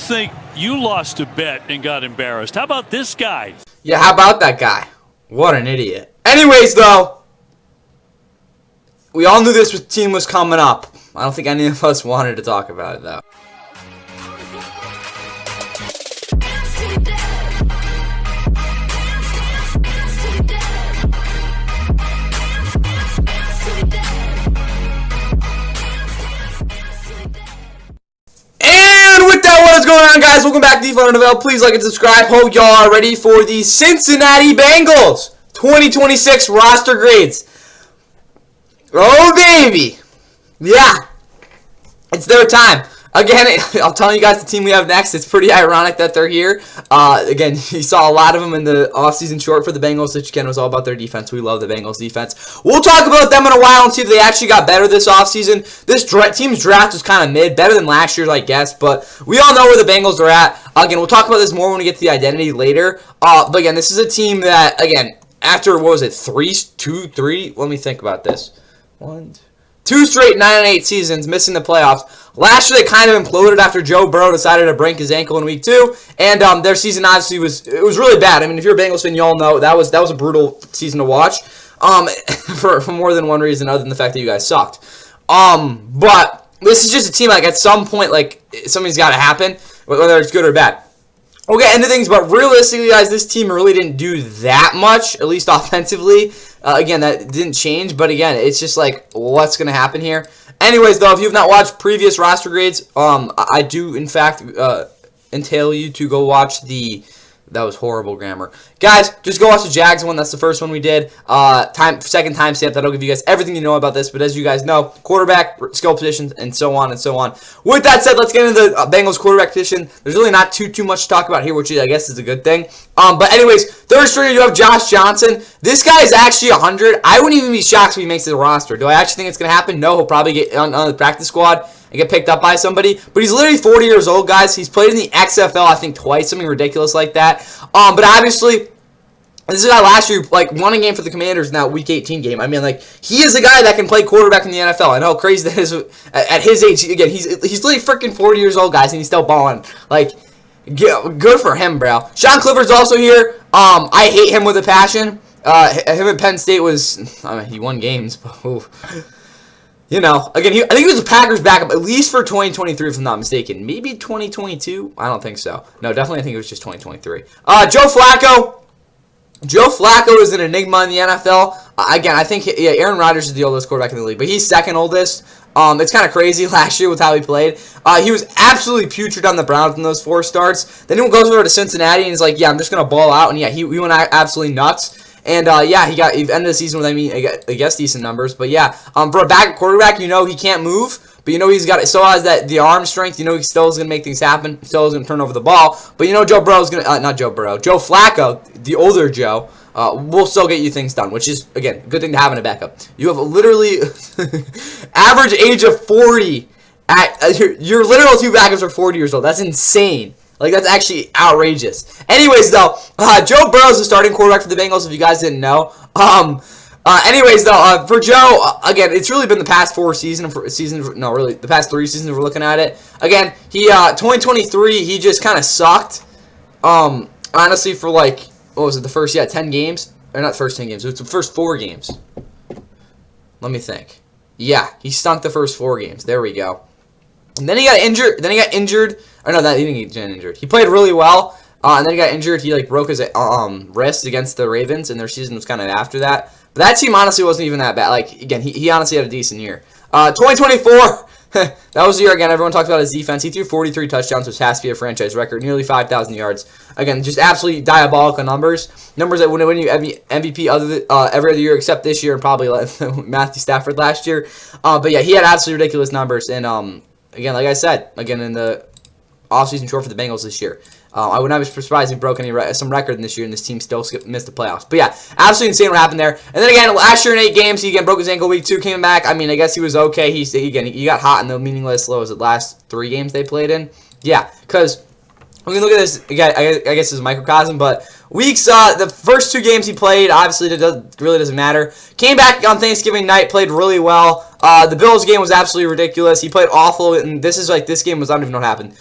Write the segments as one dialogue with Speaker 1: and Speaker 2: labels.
Speaker 1: think you lost a bet and got embarrassed. How about this guy?
Speaker 2: Yeah, how about that guy? What an idiot. Anyways, though, we all knew this team was coming up. I don't think any of us wanted to talk about it, though. What is going on, guys? Welcome back to the Fun NFL. Please like and subscribe. Hope y'all are ready for the Cincinnati Bengals 2026 roster grades. Oh, baby. Yeah. It's their time. Again, I'll tell you guys the team we have next. It's pretty ironic that they're here. Again, you saw a lot of them in the offseason short for the Bengals, which again was all about their defense. We love the Bengals defense. We'll talk about them in a while and see if they actually got better this offseason. This team's draft was kind of mid, better than last year's, I guess, but we all know where the Bengals are at. Again, we'll talk about this more when we get to the identity later. But again, this is a team that, again, after, what was it, three? Let me think about this. 2 straight 9-8 seasons, missing the playoffs. Last year, they kind of imploded after Joe Burrow decided to break his ankle in week 2, and their season obviously was really bad. I mean, if you're a Bengals fan, you all know that was a brutal season to watch, for more than one reason other than the fact that you guys sucked. But this is just a team like at some point like something's got to happen, whether it's good or bad. We'll get into things, but realistically, guys, this team really didn't do that much, at least offensively. Again, that didn't change, but again, it's just like, what's going to happen here? Anyways, though, if you have not watched previous roster grades, I do, in fact, entail you to go watch the... That was horrible grammar. Guys, just go watch the Jags one. That's the first one we did. Second timestamp. That'll give you guys everything you know about this. But as you guys know, quarterback, skill positions, and so on and so on. With that said, let's get into the Bengals quarterback position. There's really not too much to talk about here, which I guess is a good thing. But anyways, third stringer, you have Josh Johnson. This guy is actually 100. I wouldn't even be shocked if he makes the roster. Do I actually think it's going to happen? No, he'll probably get on the practice squad and get picked up by somebody. But he's literally 40 years old, guys. He's played in the XFL, I think, twice, something ridiculous like that. But obviously, this is a guy last year, like, won a game for the Commanders in that Week 18 game. I mean, like, he is a guy that can play quarterback in the NFL. I know how crazy that is at his age. Again, he's literally freaking 40 years old, guys, and he's still balling. Like, good for him, bro. Sean Clifford's also here. I hate him with a passion. Him at Penn State was, I mean, he won games, but ooh. You know, again, I think he was a Packers backup, at least for 2023, if I'm not mistaken. Maybe 2022? I don't think so. No, definitely I think it was just 2023. Joe Flacco. Joe Flacco is an enigma in the NFL. Again, I think, yeah, Aaron Rodgers is the oldest quarterback in the league, but he's second oldest. It's kind of crazy last year with how he played. He was absolutely putrid on the Browns in those 4 starts. Then he goes over to Cincinnati and he's like, yeah, I'm just going to ball out. And yeah, he went absolutely nuts. And, yeah, he ended the season with, I guess, decent numbers. But, yeah, for a backup quarterback, you know he can't move. But, you know, still has the arm strength. You know he still is going to make things happen. Still is going to turn over the ball. But, you know, Joe Flacco, the older Joe, will still get you things done. Which is, again, a good thing to have in a backup. You have a literally average age of 40. Your literal 2 backups are 40 years old. That's insane. Like, that's actually outrageous. Anyways, though, Joe Burrow is the starting quarterback for the Bengals, if you guys didn't know. Anyways, though, for Joe, again, it's really been the past 4 seasons. No, really, the past 3 seasons if we're looking at it. Again, 2023, he just kind of sucked. Honestly, for, like, what was it, the first, 10 games? Or not first 10 games, it was the first 4 games. Let me think. Yeah, he stunk the first 4 games. There we go. And then he got injured. Or no, he didn't get injured. He played really well, and then he got injured. He like broke his wrist against the Ravens, and their season was kind of after that. But that team honestly wasn't even that bad. Like again, he honestly had a decent year. 2024, that was the year again. Everyone talks about his defense. He threw 43 touchdowns, which has to be a franchise record. Nearly 5,000 yards. Again, just absolutely diabolical numbers. Numbers that would win you MVP every other year except this year and probably Matthew Stafford last year. But yeah, he had absolutely ridiculous numbers. And again, like I said, in the offseason short for the Bengals this year. I would not be surprised if he broke some record this year and this team still missed the playoffs. But yeah, absolutely insane what happened there. And then again, last year in 8 games, he again broke his ankle week 2, came back. I mean, I guess he was okay. He got hot in the meaningless, last 3 games they played in. Yeah, because We can look at this again. I guess this is microcosm, but weeks. The first 2 games he played, obviously, really doesn't matter. Came back on Thanksgiving night, played really well. The Bills game was absolutely ridiculous. He played awful, and this game was, I don't even know what happened.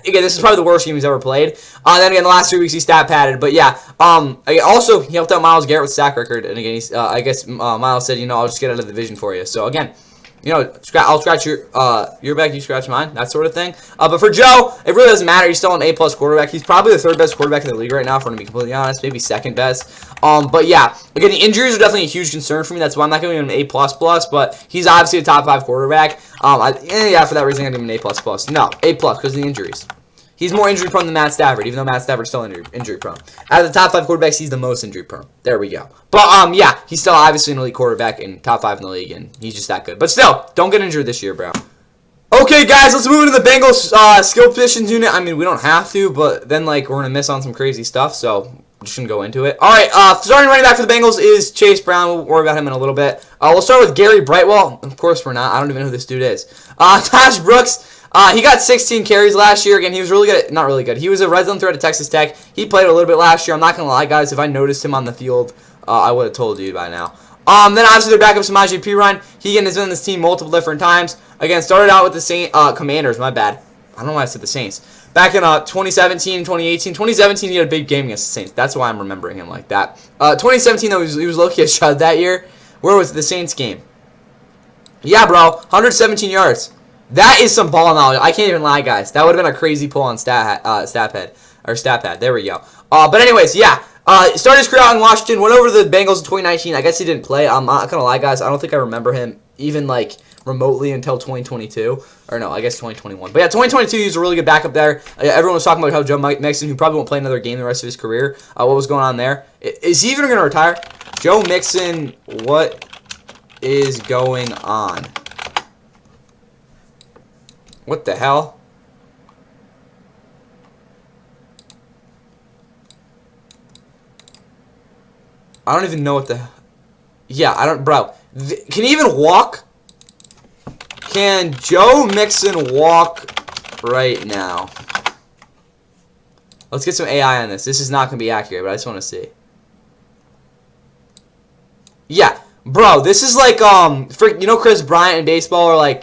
Speaker 2: Again, this is probably the worst game he's ever played. Then again, the last 3 weeks he stat padded, but yeah. Also, he helped out Myles Garrett with sack record, and again, I guess Myles said, I'll just get out of the division for you. So again. I'll scratch your back, you scratch mine, that sort of thing. But for Joe, it really doesn't matter. He's still an A+ quarterback. He's probably the 3rd best quarterback in the league right now, if I'm going to be completely honest. Maybe 2nd best. But yeah, again, the injuries are definitely a huge concern for me. That's why I'm not giving him an A++. But he's obviously a top 5 quarterback. Yeah, for that reason, I'm going to give him an A++. No, A+ because of the injuries. He's more injury prone than Matt Stafford, even though Matt Stafford's still injury prone. Out of the top 5 quarterbacks, he's the most injury prone. There we go. But yeah, he's still obviously an elite quarterback and top 5 in the league, and he's just that good. But still, don't get injured this year, bro. Okay, guys, let's move into the Bengals skill positions unit. I mean, we don't have to, but then we're gonna miss on some crazy stuff, so we shouldn't go into it. All right, starting running back for the Bengals is Chase Brown. We'll worry about him in a little bit. We'll start with Gary Brightwell. Of course, we're not. I don't even know who this dude is. Josh Brooks. He got 16 carries last year. Again, he was really good. Not really good. He was a red zone threat at Texas Tech. He played a little bit last year. I'm not going to lie, guys. If I noticed him on the field, I would have told you by now. Then, obviously, their backup, Samaje Perine. He, again, has been on this team multiple different times. Again, started out with the Commanders. My bad. I don't know why I said the Saints. Back in 2017, 2018. 2017, he had a big game against the Saints. That's why I'm remembering him like that. 2017, though, he was low-key a shot that year. Where was the Saints game? Yeah, bro. 117 yards. That is some ball knowledge. I can't even lie, guys. That would have been a crazy pull on stat pad. There we go. But anyways, yeah. Started his career out in Washington. Went over to the Bengals in 2019. I guess he didn't play. I'm not gonna lie, guys. I don't think I remember him even remotely until 2022. Or no, I guess 2021. But yeah, 2022, he was a really good backup there. Everyone was talking about how Joe Mixon, who probably won't play another game the rest of his career, what was going on there. Is he even gonna retire? Joe Mixon, what is going on? What the hell? I don't even know what the... Yeah, I don't... Bro, can he even walk? Can Joe Mixon walk right now? Let's get some AI on this. This is not going to be accurate, but I just want to see. Yeah, bro, this is Chris Bryant in baseball, or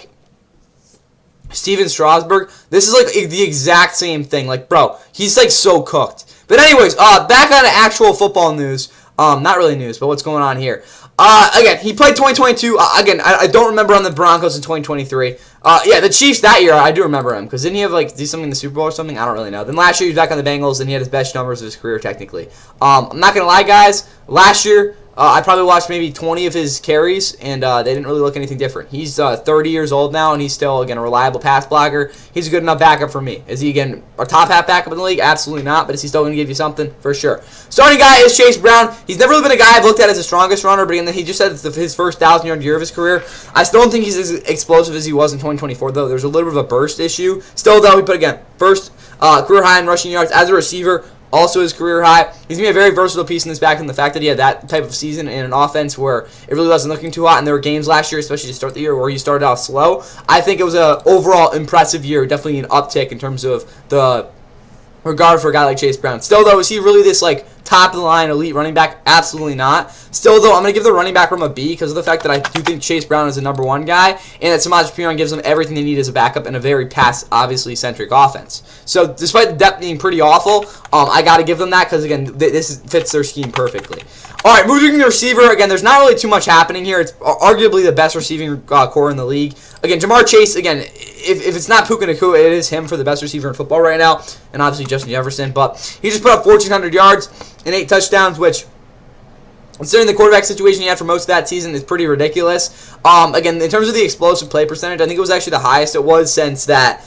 Speaker 2: Steven Strasburg. This is the exact same thing. Bro, he's so cooked. But anyways, back on to actual football news. Not really news, but what's going on here? Again, he played 2022. Again, I don't remember on the Broncos in 2023. Yeah, the Chiefs that year, I do remember him. Because didn't he have, do something in the Super Bowl or something? I don't really know. Then last year, he was back on the Bengals, and he had his best numbers of his career, technically. I'm not going to lie, guys. Last year, I probably watched maybe 20 of his carries, and they didn't really look anything different. He's 30 years old now, and he's still, again, a reliable pass blocker. He's a good enough backup for me. Is he, again, a top half backup in the league? Absolutely not, but is he still going to give you something? For sure. Starting guy is Chase Brown. He's never really been a guy I've looked at as the strongest runner, but again, he just said it's his first 1,000-yard year of his career. I still don't think he's as explosive as he was in 2024, though. There's a little bit of a burst issue. Still, though, again, first career high in rushing yards as a receiver. Also his career high. He's going to be a very versatile piece in this back, and the fact that he had that type of season in an offense where it really wasn't looking too hot, and there were games last year, especially to start the year, where he started out slow. I think it was an overall impressive year, definitely an uptick in terms of the regard for a guy like Chase Brown. Still, though, is he really this top-of-the-line elite running back? Absolutely not. Still, though, I'm going to give the running back room a B because of the fact that I do think Chase Brown is a number one guy, and that Samaje Perine gives them everything they need as a backup in a very pass, obviously, centric offense. So, despite the depth being pretty awful, I got to give them that because, again, this fits their scheme perfectly. All right, moving to the receiver. Again, there's not really too much happening here. It's arguably the best receiving core in the league. Again, Jamar Chase, again, if it's not Puka Nacua, it is him for the best receiver in football right now, and obviously Justin Jefferson. But he just put up 1,400 yards and 8 touchdowns, which, considering the quarterback situation he had for most of that season, is pretty ridiculous. Again, in terms of the explosive play percentage, I think it was actually the highest it was since that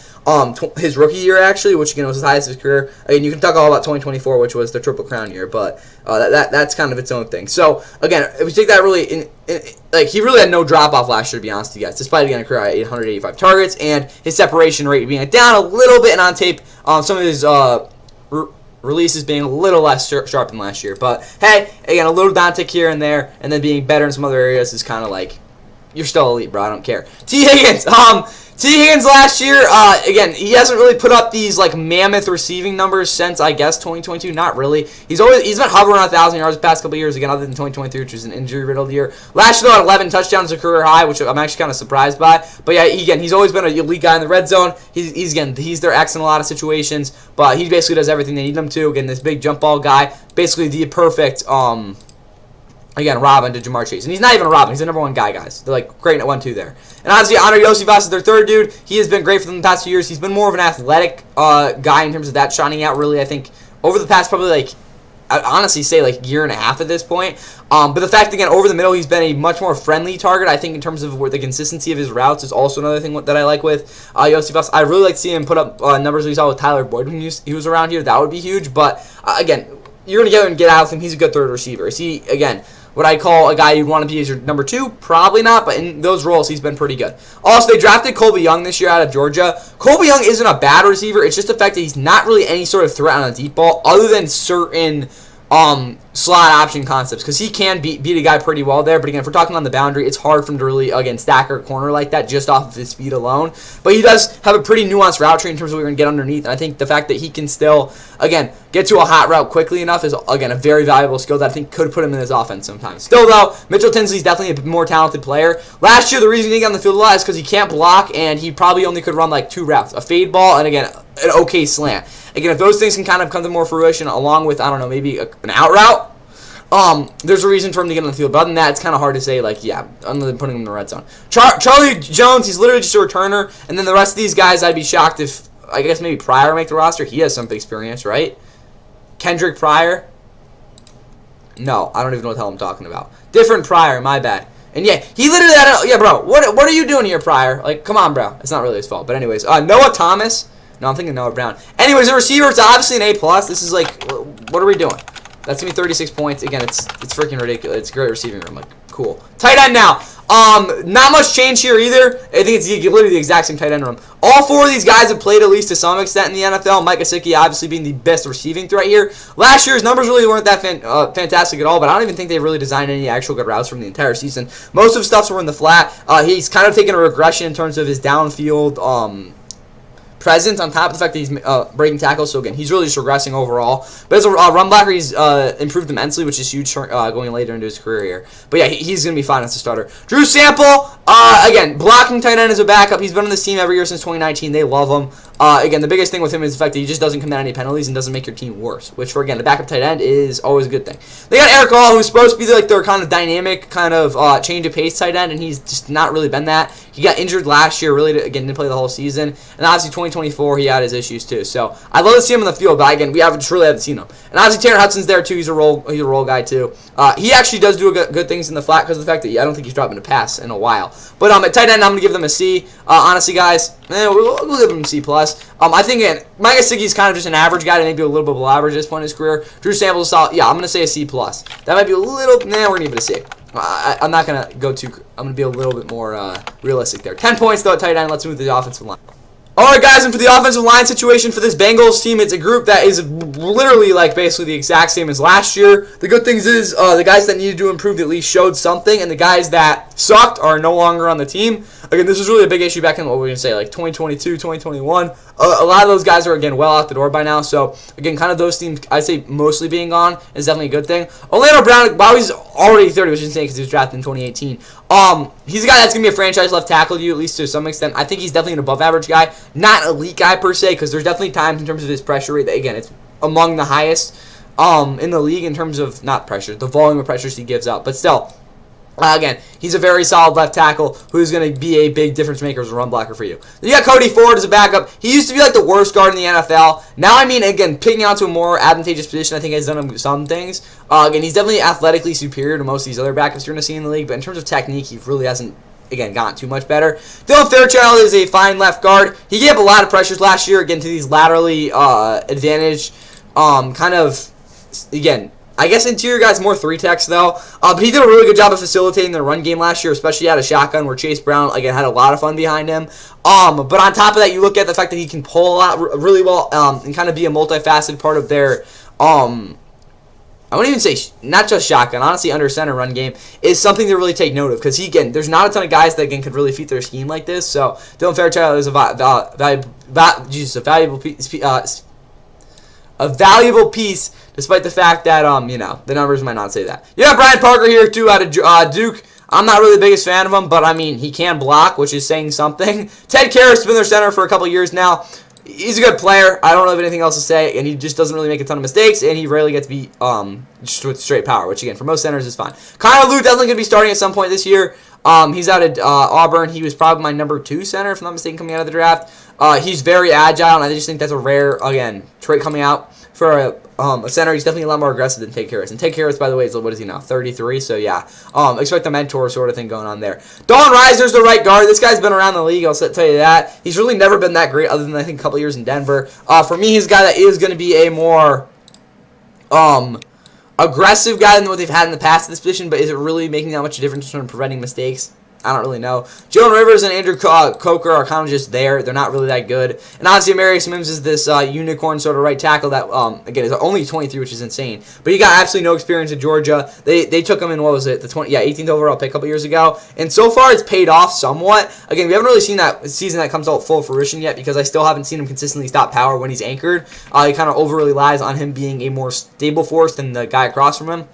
Speaker 2: his rookie year, actually, which, again, was his highest of his career. Again, you can talk all about 2024, which was the Triple Crown year, but that's kind of its own thing. So, again, if we take that really, he really had no drop-off last year, to be honest with you guys, despite, again, a career at 885 targets, and his separation rate being down a little bit, and on tape, some of his releases being a little less sharp than last year. But, hey, again, a little downtick here and there, and then being better in some other areas is kind of you're still elite, bro. I don't care. T. Higgins, T. Higgins last year, again, he hasn't really put up these like mammoth receiving numbers since I guess 2022. Not really. He's been hovering on 1,000 yards the past couple years. Again, other than 2023, which was an injury-riddled year. Last year, though, had 11 touchdowns, a career high, which I'm actually kind of surprised by. But yeah, again, he's always been an elite guy in the red zone. He's their X in a lot of situations, but he basically does everything they need him to. Again, this big jump ball guy, basically the perfect again, Robin to Jamar Chase. And he's not even a Robin. He's the number one guy, guys. They're like great at 1-2 there. And obviously, Honor Yosifas is their third dude. He has been great for them the past few years. He's been more of an athletic guy in terms of that, shining out really, I think, over the past probably like, I'd honestly say like year and a half at this point. But the fact, again, over the middle, he's been a much more friendly target. I think in terms of where the consistency of his routes is also another thing that I like with Yosifas. I really like to see him put up numbers we saw with Tyler Boyd when he was around here. That would be huge. But again, you're going to get him and get out of him. He's a good third receiver. Is he, again, what I call a guy you'd want to be as your number 2? Probably not, but in those roles, he's been pretty good. Also, they drafted Colby Young this year out of Georgia. Colby Young isn't a bad receiver. It's just the fact that he's not really any sort of threat on a deep ball other than certain slot option concepts, because he can beat a guy pretty well there. But again, if we're talking on the boundary, it's hard for him to really, again, stack or corner like that just off of his speed alone. But he does have a pretty nuanced route tree in terms of what you're going to get underneath. And I think the fact that he can still, again, get to a hot route quickly enough is, again, a very valuable skill that I think could put him in his offense sometimes. Still, though, Mitchell Tinsley's definitely a more talented player. Last year, the reason he didn't get on the field a lot is because he can't block, and he probably only could run like 2 routes. A fade ball, and again, an okay slant. Again, if those things can kind of come to more fruition along with, I don't know, maybe an out route, there's a reason for him to get on the field. But other than that, it's kind of hard to say, like, yeah, other than putting him in the red zone. Charlie Jones, he's literally just a returner. And then the rest of these guys, I'd be shocked if, I guess, maybe Pryor make the roster. He has some experience, right? Kendrick Pryor? No, I don't even know what the hell I'm talking about. Different Pryor, my bad. And yeah, he literally had a, yeah, bro, what are you doing here, Pryor? Like, come on, bro. It's not really his fault. But anyways, Noah Thomas. No, I'm thinking Noah Brown. Anyways, the receiver, it's obviously an A+. This is like, what are we doing? That's going to be 36 points. Again, it's freaking ridiculous. It's a great receiving room. Like, cool. Tight end now. Not much change here either. I think it's literally the exact same tight end room. All 4 of these guys have played at least to some extent in the NFL. Mike Gesicki obviously being the best receiving threat here. Last year's numbers really weren't that fantastic at all, but I don't even think they really designed any actual good routes from the entire season. Most of his stuffs were in the flat. He's kind of taken a regression in terms of his downfield presence, on top of the fact that he's breaking tackles. So again, he's really just regressing overall. But as a run blocker, he's improved immensely, which is huge going later into his career here. But yeah, he's going to be fine as a starter. Drew Sample, again, blocking tight end as a backup. He's been on this team every year since 2019. They love him. Again, the biggest thing with him is the fact that he just doesn't commit any penalties and doesn't make your team worse, which for, again, the backup tight end is always a good thing. They got Eric Hall, who's supposed to be like their kind of dynamic, kind of change of pace tight end, and he's just not really been that. He got injured last year, really, again, didn't play the whole season. And obviously 2024, he had his issues too. So I'd love to see him on the field, but again, we really haven't seen him. And obviously Tanner Hudson's there too. He's a role guy too. He actually does do good things in the flat because of the fact that I don't think he's dropping a pass in a while. But at tight end, I'm going to give them a C. Honestly, guys, we'll give him a C+. I think Mike Gesicki's kind of just an average guy to maybe a little bit below average at this point in his career. Drew Sample's solid. Yeah, I'm going to say a C+. That might be a little, we're going to give it a C. I'm not going to go too, I'm going to be a little bit more realistic there. 10 points though at tight end. Let's move to the offensive line. Alright guys, and for the offensive line situation for this Bengals team, it's a group that is literally like basically the exact same as last year. The good things is the guys that needed to improve at least showed something, and the guys that sucked are no longer on the team. Again, this was really a big issue back in, what we're going to say, like 2022, 2021. A lot of those guys are, again, well out the door by now. So, again, kind of those teams, I'd say mostly being gone is definitely a good thing. Orlando Brown, while he's already 30, which is insane because he was drafted in 2018, he's a guy that's going to be a franchise left tackle to you, at least to some extent. I think he's definitely an above-average guy. Not an elite guy, per se, because there's definitely times in terms of his pressure rate that, again, it's among the highest in the league in terms of, not pressure, the volume of pressures he gives out. But still, again, he's a very solid left tackle who's going to be a big difference maker as a run blocker for you. You got Cody Ford as a backup. He used to be like the worst guard in the NFL. Now, I mean, again, picking out to a more advantageous position, I think has done him some things. Again, he's definitely athletically superior to most of these other backups you're going to see in the league, but in terms of technique, he really hasn't, again, gotten too much better. Dylan Fairchild is a fine left guard. He gave up a lot of pressures last year, again, to these laterally advantaged, kind of, again, I guess interior guys more 3-techs though, but he did a really good job of facilitating the run game last year, especially out of shotgun where Chase Brown again had a lot of fun behind him. But on top of that, you look at the fact that he can pull a lot really well and kind of be a multifaceted part of their I wouldn't even say not just shotgun, honestly under center run game is something to really take note of because again, there's not a ton of guys that again could really fit their scheme like this. So Dylan Fairchild is a valuable piece, despite the fact that the numbers might not say that. Yeah, Brian Parker here too out of Duke. I'm not really the biggest fan of him, but I mean he can block, which is saying something. Ted Karras has been their center for a couple years now. He's a good player. I don't have anything else to say, and he just doesn't really make a ton of mistakes, and he rarely gets beat just with straight power, which, again, for most centers is fine. Connor Lew definitely going to be starting at some point this year. He's out at Auburn. He was probably my number 2 center, if I'm not mistaken, coming out of the draft. He's very agile, and I just think that's a rare, again, trait coming out for a center. He's definitely a lot more aggressive than Tate Karras. And Tate Karras, by the way, is, what is he now, 33? So, yeah, expect a mentor sort of thing going on there. Don Reiser's the right guard. This guy's been around the league, I'll tell you that. He's really never been that great other than, I think, a couple years in Denver. For me, he's a guy that is going to be a more aggressive guy than what they've had in the past at this position, but is it really making that much difference in terms of preventing mistakes? I don't really know. Jalen Rivers and Andrew Coker are kind of just there. They're not really that good. And obviously, Amarius Mims is this unicorn sort of right tackle that, again, is only 23, which is insane. But he got absolutely no experience at Georgia. They took him in, what was it, 18th overall pick a couple years ago. And so far, it's paid off somewhat. Again, we haven't really seen that season that comes out full fruition yet because I still haven't seen him consistently stop power when he's anchored. He kind of overly relies on him being a more stable force than the guy across from him,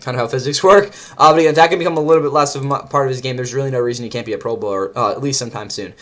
Speaker 2: kind of how physics work. But again, if that can become a little bit less of a part of his game, there's really no reason he can't be a Pro Bowler, at least sometime soon.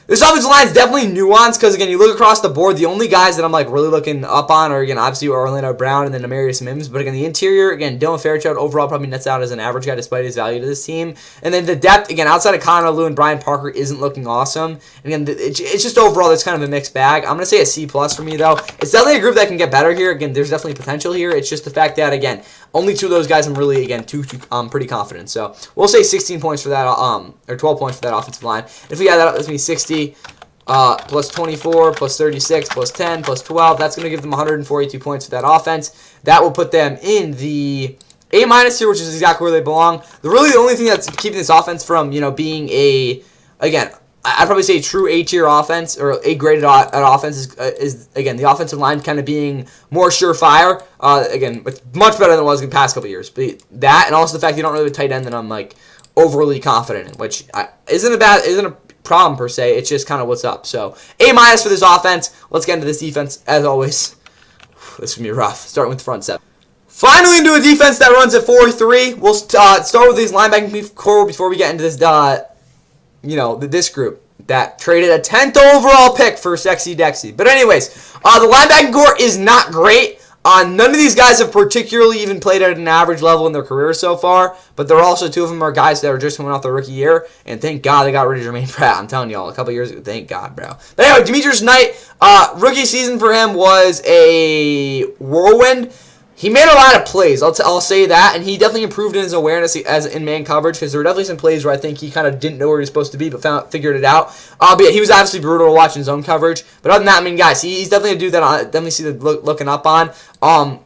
Speaker 2: This offensive line is definitely nuanced because, again, you look across the board, the only guys that I'm really looking up on are, again, obviously Orlando Brown and then Amarius Mims. But, again, the interior, again, Dylan Fairchild overall probably nets out as an average guy despite his value to this team. And then the depth, again, outside of Connor Lew and Brian Parker isn't looking awesome. And, again, it's just overall, it's kind of a mixed bag. I'm going to say a C+ for me, though. It's definitely a group that can get better here. Again, there's definitely potential here. It's just the fact that, again, only 2 of those guys I'm really, again, pretty confident. So we'll say 16 points for that, or 12 points for that offensive line. If we add that up, that's going to be 60. Plus 24, plus 36, plus 10, plus 12. That's going to give them 142 points for that offense. That will put them in the A- here, which is exactly where they belong. The only thing that's keeping this offense from, being again, I'd probably say true A-tier offense or A-graded offense is, again, the offensive line kind of being more surefire. Again, it's much better than it was in the past couple years. But that, and also the fact you don't really have a tight end that I'm, overly confident in, which isn't a problem per se. It's just kind of what's up. So A- for this offense. Let's get into this defense. As always, this is gonna be rough. Starting with the front seven. Finally into a defense that runs at 4-3. We'll start with these linebacking core before we get into this. This group that traded a 10th overall pick for Sexy Dexy. But anyways, the linebacking core is not great. None of these guys have particularly even played at an average level in their career so far, but there are also 2 of them are guys that are just coming off their rookie year, and thank God they got rid of Jermaine Pratt. I'm telling y'all, a couple years ago, thank God, bro. But anyway, Demetrius Knight, rookie season for him was a whirlwind. He made a lot of plays, I'll say that, and he definitely improved in his awareness as in man coverage because there were definitely some plays where I think he kind of didn't know where he was supposed to be but figured it out. But yeah, he was obviously brutal to watch in zone coverage. But other than that, I mean, guys, he's definitely a dude that I definitely see looking up on.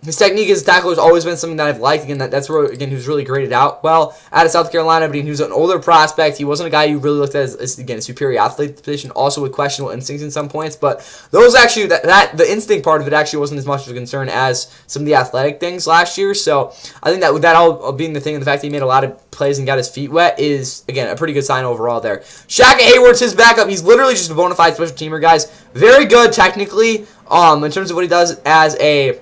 Speaker 2: His technique as a tackler has always been something that I've liked. Again, that's where, again, he was really graded out well out of South Carolina, but he was an older prospect. He wasn't a guy you really looked at as again, a superior athlete at the position, also with questionable instincts in some points. But those actually, the instinct part of it actually wasn't as much of a concern as some of the athletic things last year. So I think that with that all being the thing, and the fact that he made a lot of plays and got his feet wet is, again, a pretty good sign overall there. Shaka Hayward's his backup. He's literally just a bona fide special teamer, guys. Very good technically in terms of what he does as a...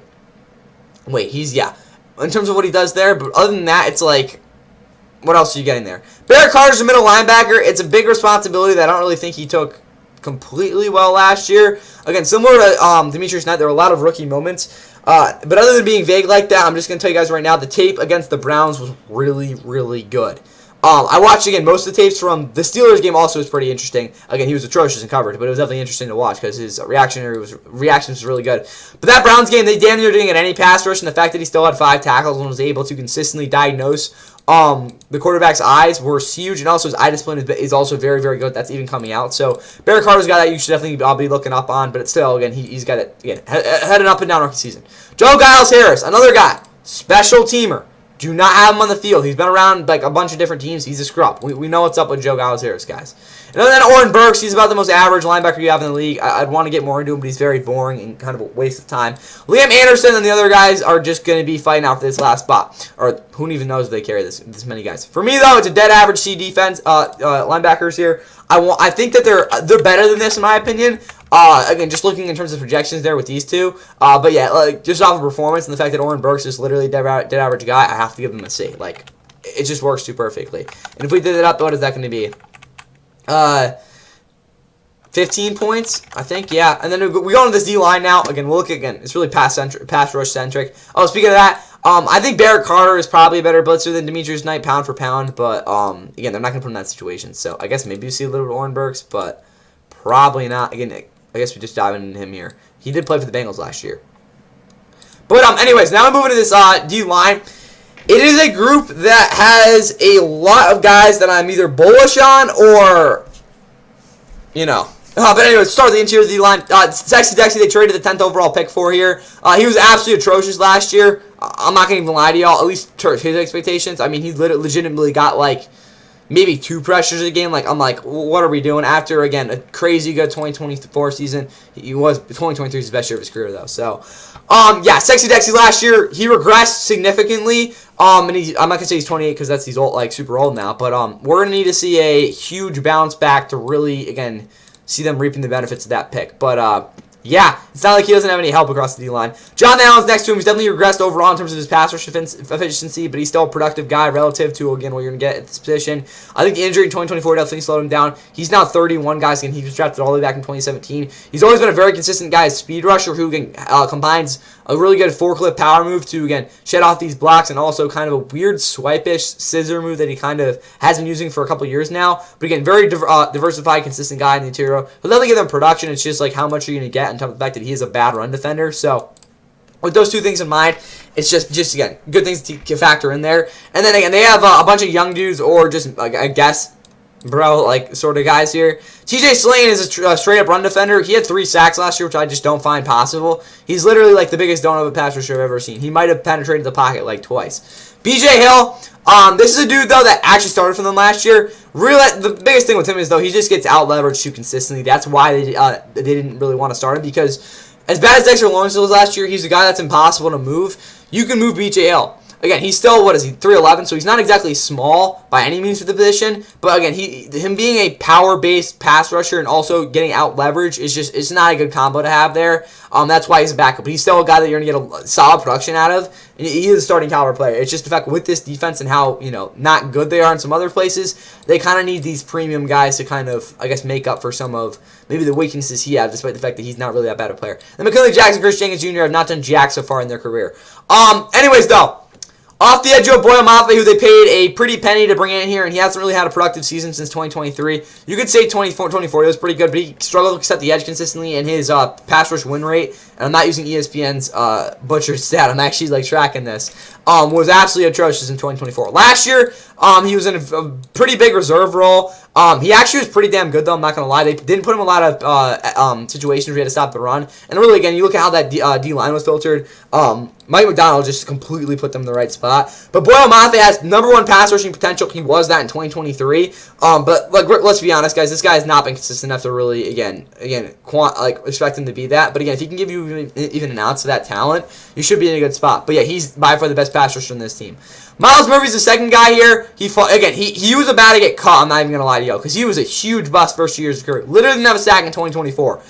Speaker 2: in terms of what he does there, but other than that, it's what else are you getting there? Barrett Carter's a middle linebacker. It's a big responsibility that I don't really think he took completely well last year. Again, similar to Demetrius Knight, there were a lot of rookie moments. But other than being vague like that, I'm just going to tell you guys right now, the tape against the Browns was really, really good. I watched, again, most of the tapes from the Steelers game also was pretty interesting. Again, he was atrocious in coverage, but it was definitely interesting to watch because his reaction was really good. But that Browns game, they damn near didn't get any pass rush, and the fact that he still had 5 tackles and was able to consistently diagnose the quarterback's eyes was huge, and also his eye discipline is also very, very good. That's even coming out. So Barrett Carter's a guy that you should definitely be looking up on, but it's still, again, he's got it, again, had an up and down rookie season. Joe Giles Harris, another guy, special teamer. Do not have him on the field. He's been around like a bunch of different teams. He's a scrub. We know what's up with Joe Gallo-Harris, guys. And other than Oren Burks, he's about the most average linebacker you have in the league. I'd want to get more into him, but he's very boring and kind of a waste of time. Liam Anderson and the other guys are just going to be fighting out for this last spot. Or who even knows if they carry this many guys. For me, though, it's a dead average C defense linebackers here. I think that they're better than this, in my opinion. Again, just looking in terms of projections there with these two. But yeah, like just off of performance and the fact that Oren Burks is literally a dead average guy, I have to give him a C. Like, it just works too perfectly. And if we did it up, what is that going to be? 15 points, I think, yeah. And then we go into this D-line now. Again, we'll look again. It's really pass rush centric. Oh, speaking of that, I think Barrett Carter is probably a better blitzer than Demetrius Knight, pound for pound. But again, they're not going to put him in that situation. So I guess maybe you see a little bit of Oren Burks, but probably not. Again, I guess we just dive into him here. He did play for the Bengals last year. But anyways, now I'm moving to this D-line. It is a group that has a lot of guys that I'm either bullish on or, you know. But anyways, start with the interior D-line. Sexy Dexy, they traded the 10th overall pick for here. He was absolutely atrocious last year. I'm not going to even lie to y'all, at least to his expectations. I mean, he legitimately got, like, maybe 2 pressures a game. Like, I'm like, what are we doing? After, again, a crazy good 2024 season. 2023 is the best year of his career, though. So, yeah, Sexy Dexy last year, he regressed significantly. And I'm not going to say he's 28 because he's old, like, super old now. But we're going to need to see a huge bounce back to really, again, see them reaping the benefits of that pick. But, yeah, it's not like he doesn't have any help across the D-line. John Allen's next to him. He's definitely regressed overall in terms of his pass rush efficiency, but he's still a productive guy relative to, again, what you're going to get at this position. I think the injury in 2024 definitely slowed him down. He's now 31, guys, and he was drafted all the way back in 2017. He's always been a very consistent guy, a speed rusher who combines a really good forklift power move to, again, shed off these blocks and also kind of a weird swipe-ish scissor move that he kind of has been using for a couple years now. But, again, very diversified, consistent guy in the interior. He'll definitely give them production. It's just, like, how much are you going to get on top of the fact that he is a bad run defender. So, with those two things in mind, it's just again, good things to factor in there. And then, again, they have a bunch of young dudes or just, like, I guess, like, sort of guys here. TJ Slane is a straight-up run defender. He had 3 sacks last year, which I just don't find possible. He's literally, like, the biggest donut of a pass rusher I've ever seen. He might have penetrated the pocket, like, twice. BJ Hill, this is a dude, though, that actually started for them last year. Really, the biggest thing with him is, though, he just gets out-leveraged too consistently. That's why they didn't really want to start him, because as bad as Dexter Lawrence was last year, he's a guy that's impossible to move. You can move BJ Hill. Again, he's still, 3'11", so he's not exactly small by any means for the position. But again, him being a power-based pass rusher and also getting out leverage is just, it's not a good combo to have there. That's why he's a backup. But he's still a guy that you're going to get a solid production out of. And he is a starting caliber player. It's just the fact with this defense and how, not good they are in some other places, they kind of need these premium guys to kind of, I guess, make up for some of maybe the weaknesses he had, despite the fact that he's not really that bad a player. And McKinley Jackson, Chris Jenkins Jr. have not done jack so far in their career. Anyways, though. Off the edge of Boyle Mafe, who they paid a pretty penny to bring in here, and he hasn't really had a productive season since 2023. You could say 24, it was pretty good, but he struggled to set the edge consistently, and his pass rush win rate, and I'm not using ESPN's butcher stat, I'm actually like tracking this, was absolutely atrocious in 2024. Last year, he was in a pretty big reserve role. He actually was pretty damn good, though, I'm not going to lie. They didn't put him in a lot of situations where he had to stop the run. And really, again, you look at how that D-line was filtered. Mike McDonald just completely put them in the right spot. But Boyle Mafe has #1 pass rushing potential. He was that in 2023. But like, let's be honest, guys. This guy has not been consistent enough to really, again, expect him to be that. But again, if he can give you even an ounce of that talent, you should be in a good spot. But yeah, he's by far the best pass rusher in this team. Miles Murphy's the second guy here. He was about to get caught. I'm not even gonna lie to you, because he was a huge bust first 2 years of his career. Literally didn't have a sack in 2024.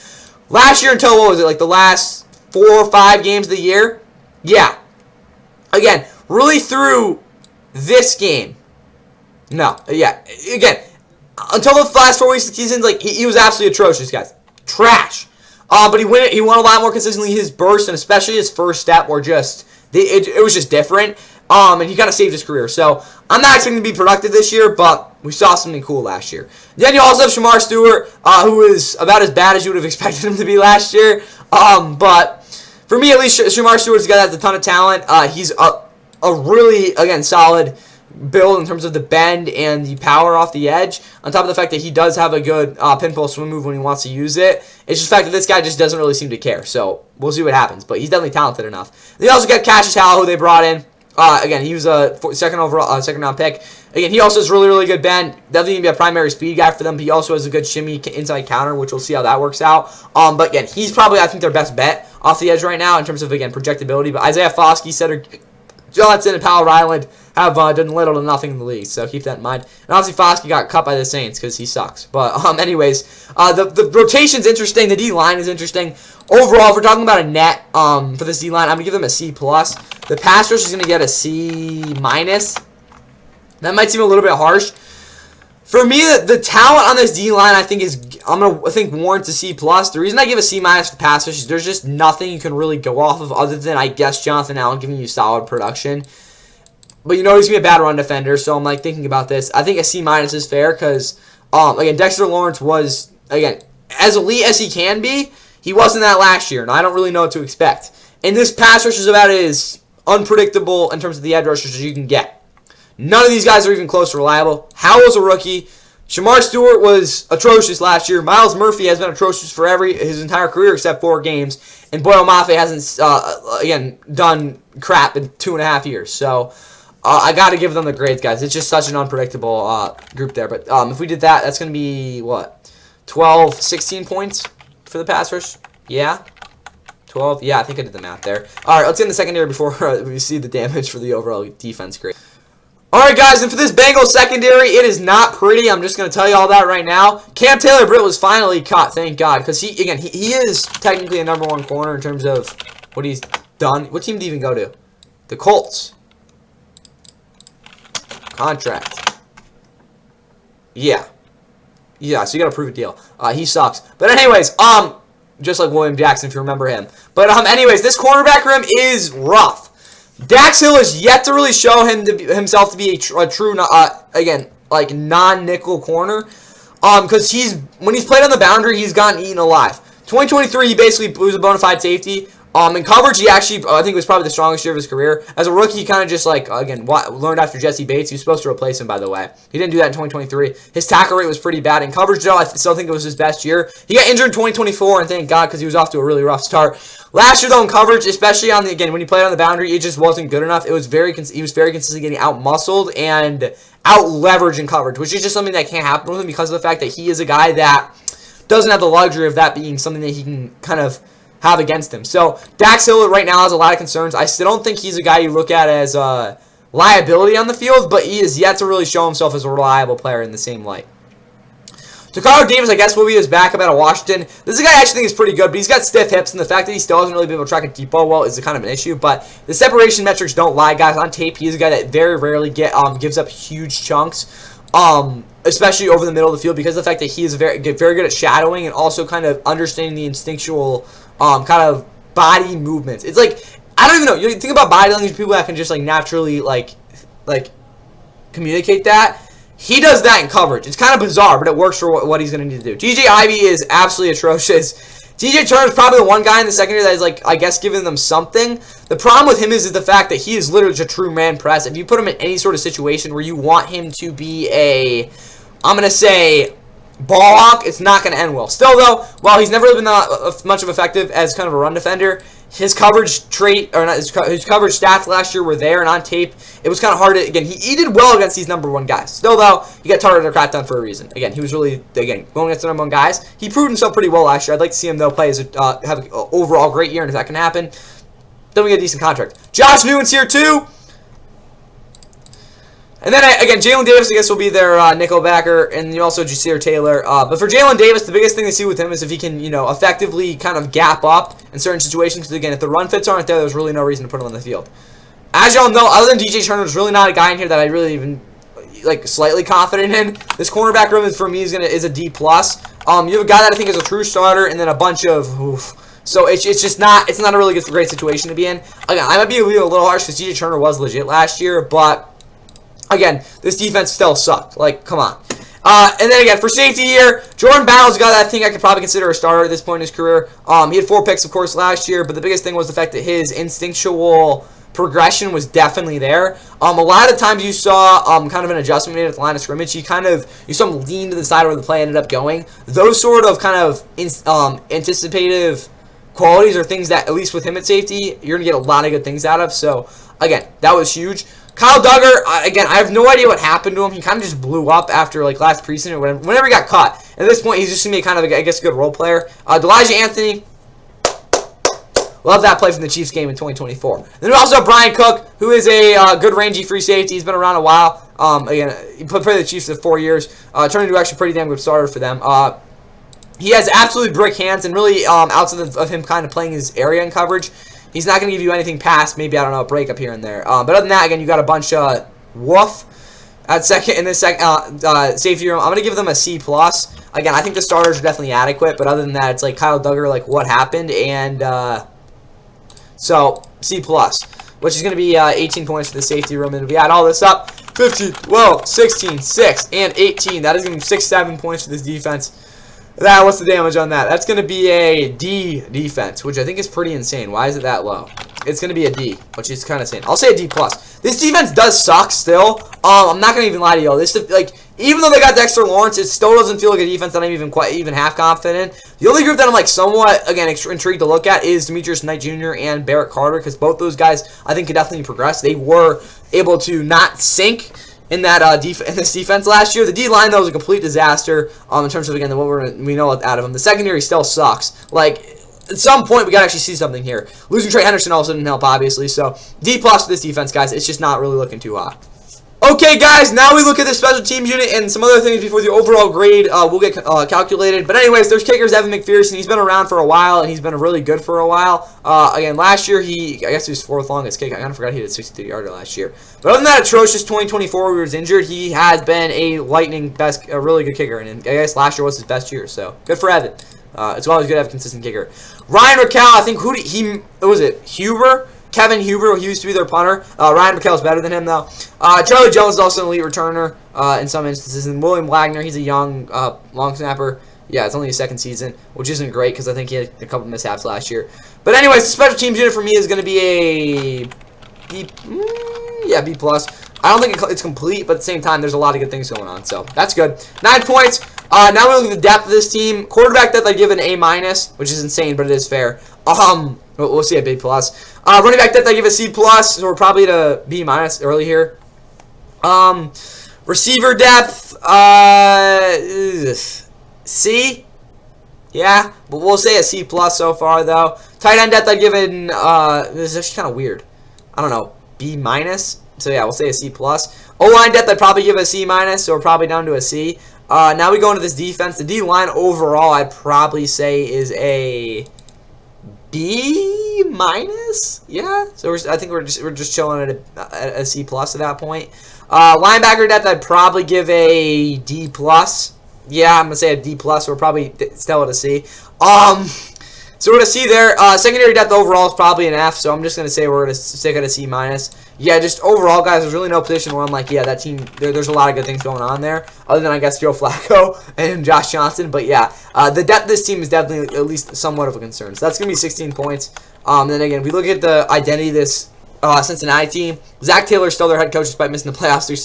Speaker 2: Last year until what was it, like the last 4 or 5 games of the year? Yeah. Again, really through this game. No. Yeah. Again, until the last 4 weeks of the season, like he was absolutely atrocious, guys. Trash. But he won a lot more consistently. His burst and especially his first step were just it was just different. And he kind of saved his career. So I'm not expecting to be productive this year, but we saw something cool last year. Then you also have Shamar Stewart, who is about as bad as you would have expected him to be last year. But for me, at least, Shamar Stewart's a guy that has a ton of talent. He's a really, again, solid build in terms of the bend and the power off the edge. On top of the fact that he does have a good pinball swim move when he wants to use it. It's just the fact that this guy just doesn't really seem to care. So we'll see what happens. But he's definitely talented enough. They also got Cassius Howell, who they brought in. Again, he was a second overall, second round pick. Again, he also has really, really good bend. Definitely gonna be a primary speed guy for them. But he also has a good shimmy inside counter, which we'll see how that works out. But again, he's probably, I think, their best bet off the edge right now in terms of, again, projectability. But Isaiah Foskey, Cedric Johnson, and Powell Ryland have done little to nothing in the league, so keep that in mind. And obviously, Foskey got cut by the Saints because he sucks. But anyways, the rotation's interesting. The D line is interesting. Overall, if we're talking about a net for this D line, I'm gonna give them a C plus. The pass rush is gonna get a C minus. That might seem a little bit harsh. For me, the talent on this D line, I think warrants a C plus. The reason I give a C minus for the pass rush is there's just nothing you can really go off of other than, I guess, Jonathan Allen giving you solid production. But you know he's gonna be a bad run defender, so I'm like thinking about this. I think a C minus is fair because again, Dexter Lawrence was, again, as elite as he can be. He wasn't that last year, and I don't really know what to expect. And this pass rush is about as unpredictable in terms of the edge rushers as you can get. None of these guys are even close to reliable. Howell's a rookie. Shamar Stewart was atrocious last year. Miles Murphy has been atrocious for his entire career except 4 games. And Boyle Mafe hasn't, again, done crap in 2.5 years. So I got to give them the grades, guys. It's just such an unpredictable group there. But if we did that, that's going to be, what, 12, 16 points for the pass rush? Yeah? 12? Yeah, I think I did the math there. All right, let's get in the secondary before we see the damage for the overall defense grade. All right, guys, and for this Bengals secondary, it is not pretty. I'm just going to tell you all that right now. Cam Taylor-Britt was finally caught, thank God, because he is technically a #1 corner in terms of what he's done. What team did he even go to? The Colts. Contract. Yeah. Yeah, so you got to prove a deal. He sucks. But anyways, just like William Jackson, if you remember him. But anyways, this cornerback room is rough. Dax Hill is yet to really show himself to be a true, again, like non-nickel corner. Because when he's played on the boundary, he's gotten eaten alive. 2023, he basically was a bona fide safety. In coverage, he actually, I think, was probably the strongest year of his career. As a rookie, he kind of just, like, again, learned after Jesse Bates. He was supposed to replace him, by the way. He didn't do that in 2023. His tackle rate was pretty bad. In coverage, though, I still think it was his best year. He got injured in 2024, and thank God, because he was off to a really rough start. Last year, though, in coverage, especially again, when he played on the boundary, it just wasn't good enough. He was very consistent getting out-muscled and out-leveraged in coverage, which is just something that can't happen with him because of the fact that he is a guy that doesn't have the luxury of that being something that he can kind of have against him. So Dax Hill right now has a lot of concerns. I still don't think he's a guy you look at as a liability on the field, but he is yet to really show himself as a reliable player in the same light. Takaro Davis, I guess, will be his backup out of Washington. This is a guy I actually think is pretty good, but he's got stiff hips, and the fact that he still hasn't really been able to track a deep ball well is kind of an issue. But the separation metrics don't lie, guys. On tape, he's a guy that very rarely gives up huge chunks, especially over the middle of the field, because of the fact that he is very good at shadowing and also kind of understanding the instinctual kind of body movements. It's like, I don't even know. You think about body language, people that can just like naturally like communicate that. He does that in coverage. It's kind of bizarre, but it works for what he's going to need to do. TJ Ivey is absolutely atrocious. TJ Turner is probably the one guy in the secondary that is, like, I guess, giving them something. The problem with him is the fact that he is literally just a true man press. If you put him in any sort of situation where you want him to be I'm going to say, ball hawk, it's not going to end well. Still, though, while he's never really been much of effective as kind of a run defender, his coverage his coverage stats last year were there, and on tape, it was kind of hard to, again, he did well against these #1 guys. Still, though, he got targeted or cracked down for a reason. Again, he was really, going against the #1 guys. He proved himself pretty well last year. I'd like to see him, though, play have an overall great year, and if that can happen, then we get a decent contract. Josh Newton's here, too. And then, again, Jalen Davis, I guess, will be their nickel backer, and you also Jasir Taylor. But for Jalen Davis, the biggest thing to see with him is if he can, effectively kind of gap up in certain situations. Because, again, if the run fits aren't there, there's really no reason to put him on the field. As y'all know, other than DJ Turner, there's really not a guy in here that I really even, slightly confident in. This cornerback room, for me, is a D+. You have a guy that I think is a true starter, and then a bunch of, oof. So it's just not, it's not a really great situation to be in. Again, I might be a little harsh because DJ Turner was legit last year, but again, this defense still sucked. Like, come on. And then again, for safety here, Jordan Battle's a guy that I think I could probably consider a starter at this point in his career. He had 4 picks, of course, last year, but the biggest thing was the fact that his instinctual progression was definitely there. A lot of times you saw kind of an adjustment made at the line of scrimmage. You saw him lean to the side where the play ended up going. Those sort of kind of anticipative qualities or things that, at least with him at safety, you're going to get a lot of good things out of. So, again, that was huge. Kyle Duggar, again, I have no idea what happened to him. He kind of just blew up after, like, last preseason or whenever he got cut. At this point, he's just going to be kind of, I guess, a good role player. Elijah Anthony, love that play from the Chiefs game in 2024. Then we also have Brian Cook, who is a good rangy free safety. He's been around a while. Again, he played for the Chiefs for 4 years. Turned into actually a pretty damn good starter for them. He has absolutely brick hands, and really, outside of him kind of playing his area in coverage, he's not going to give you anything past maybe, I don't know, a breakup here and there. But other than that, again, you got a bunch of woof at second in this safety room. I'm going to give them a C+. Again, I think the starters are definitely adequate, but other than that, it's like Kyle Duggar, like what happened, and so C+, which is going to be 18 points for the safety room. And if we add all this up, 15, 12, 16, 6, and 18. That is going to be 6, 7 points for this defense. What's the damage on that? That's going to be a D defense, which I think is pretty insane. Why is it that low? It's going to be a D, which is kind of insane. I'll say a D+. This defense does suck still. I'm not going to even lie to y'all. This, like, even though they got Dexter Lawrence, it still doesn't feel like a defense that I'm even half confident in. The only group that I'm, like, somewhat, again, intrigued to look at is Demetrius Knight Jr. and Barrett Carter, because both those guys, I think, could definitely progress. They were able to not sink in that in this defense last year. The D-line, though, was a complete disaster in terms of, again, what we know out of them. The secondary still sucks. Like, at some point, we got to actually see something here. Losing Trey Henderson also didn't help, obviously. So, D+ for this defense, guys. It's just not really looking too hot. Okay, guys, now we look at the special teams unit and some other things before the overall grade will get calculated. But anyways, there's kickers Evan McPherson. He's been around for a while, and he's been really good for a while. Again, last year, I guess he was 4th longest kick. I kind of forgot he had a 63-yarder last year. But other than that atrocious 2024 where he was injured, he has been a really good kicker. And I guess last year was his best year, so good for Evan. It's always good to have a consistent kicker. Ryan Raquel, I think, Huber? Kevin Huber, who used to be their punter. Ryan McKell's better than him, though. Charlie Jones is also an elite returner in some instances. And William Wagner, he's a young long snapper. Yeah, it's only his 2nd season, which isn't great because I think he had a couple mishaps last year. But anyways, the special teams unit for me is going to be a B+. I don't think it's complete, but at the same time, there's a lot of good things going on. So that's good. 9 points. Now we look at the depth of this team. Quarterback depth, I give an A-, which is insane, but it is fair. We'll see a B+. Running back depth, I give a C+, so we're probably at a B- early here. Receiver depth, C? Yeah, but we'll say a C+ so far, though. Tight end depth, I'd give it this is actually kind of weird. I don't know, B-. So yeah, we'll say a C+. O-line depth, I'd probably give a C-, so we're probably down to a C. Now we go into this defense. The D-line overall, I'd probably say is a B-. Yeah, so I think we're just chilling at a C+ at that point. Linebacker depth, I'd probably give a D+. Yeah, I'm gonna say a D+. We're probably still at a C. So we're gonna see there. Secondary depth overall is probably an F. So I'm just gonna say we're gonna stick at a C-. Yeah, just overall, guys, there's really no position where I'm like, yeah, that team. There's a lot of good things going on there, other than I guess Joe Flacco and Josh Johnson. But yeah, the depth of this team is definitely at least somewhat of a concern. So that's gonna be 16 points. Then again, if we look at the identity of this Cincinnati team, Zach Taylor's still their head coach despite missing the playoffs 3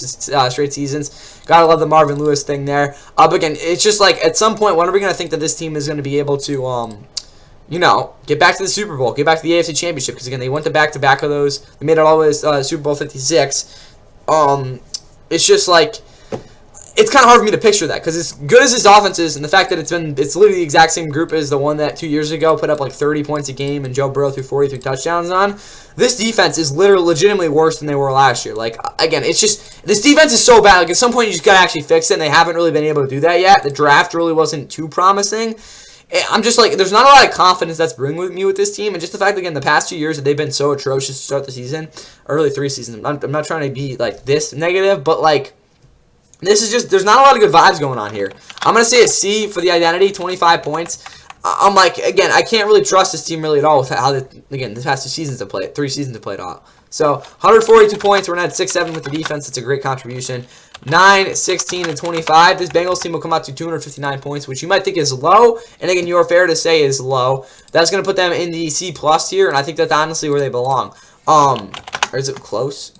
Speaker 2: straight seasons. Gotta love the Marvin Lewis thing there. But again, it's just like at some point, when are we gonna think that this team is gonna be able to you know, get back to the Super Bowl, get back to the AFC Championship, because again, they went to back-to-back of those. They made it all the way to Super Bowl 56. It's just like, it's kind of hard for me to picture that, because as good as this offense is, and the fact that it's literally the exact same group as the one that 2 years ago put up like 30 points a game and Joe Burrow threw 43 touchdowns on, this defense is legitimately worse than they were last year. Like, again, it's just, this defense is so bad. Like, at some point, you just got to actually fix it, and they haven't really been able to do that yet. The draft really wasn't too promising. I'm just like, there's not a lot of confidence that's bringing with me with this team, and just the fact, again, the past 2 years that they've been so atrocious to start the season, or really 3 seasons. I'm not trying to be like this negative, but like, this is just, there's not a lot of good vibes going on here. I'm going to say a C for the identity, 25 points. I'm like, again, I can't really trust this team really at all with how, again, the past 2 seasons have played, 3 seasons have played out. So, 142 points. We're at 6-7 with the defense. It's a great contribution. 9, 16, and 25. This Bengals team will come out to 259 points, which you might think is low. And again, you're fair to say is low. That's going to put them in the C+ tier, and I think that's honestly where they belong. Or is it close?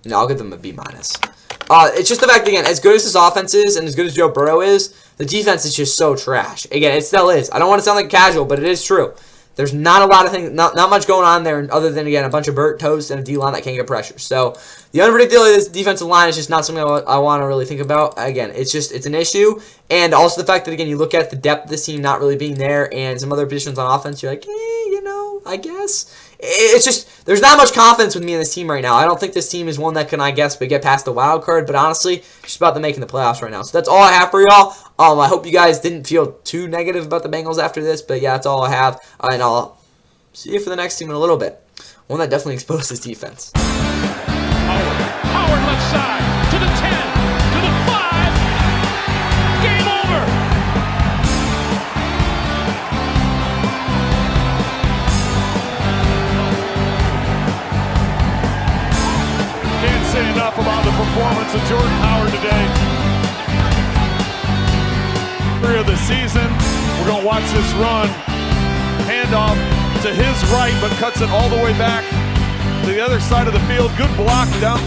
Speaker 2: No, I'll give them a B-. It's just the fact, again, as good as this offense is and as good as Joe Burrow is, the defense is just so trash. Again, it still is. I don't want to sound like casual, but it is true. There's not a lot of things, not much going on there other than, again, a bunch of burnt toast and a D-line that can't get pressure. So the unpredictability of this defensive line is just not something I want to really think about. Again, it's an issue. And also the fact that, again, you look at the depth of this team not really being there and some other positions on offense, you're like, I guess. It's just, there's not much confidence with me in this team right now. I don't think this team is one that can, I guess, get past the wild card, but honestly, it's just about them making the playoffs right now. So that's all I have for y'all. I hope you guys didn't feel too negative about the Bengals after this, but yeah, that's all I have. And I'll see you for the next team in a little bit. One that definitely exposed this defense.
Speaker 3: Howard left side, to the 10, to the 5. Game over. Can't say enough about the performance of Jordan Howard today. Of the season, we're going to watch this run. Handoff to his right, but cuts it all the way back to the other side of the field. Good block down.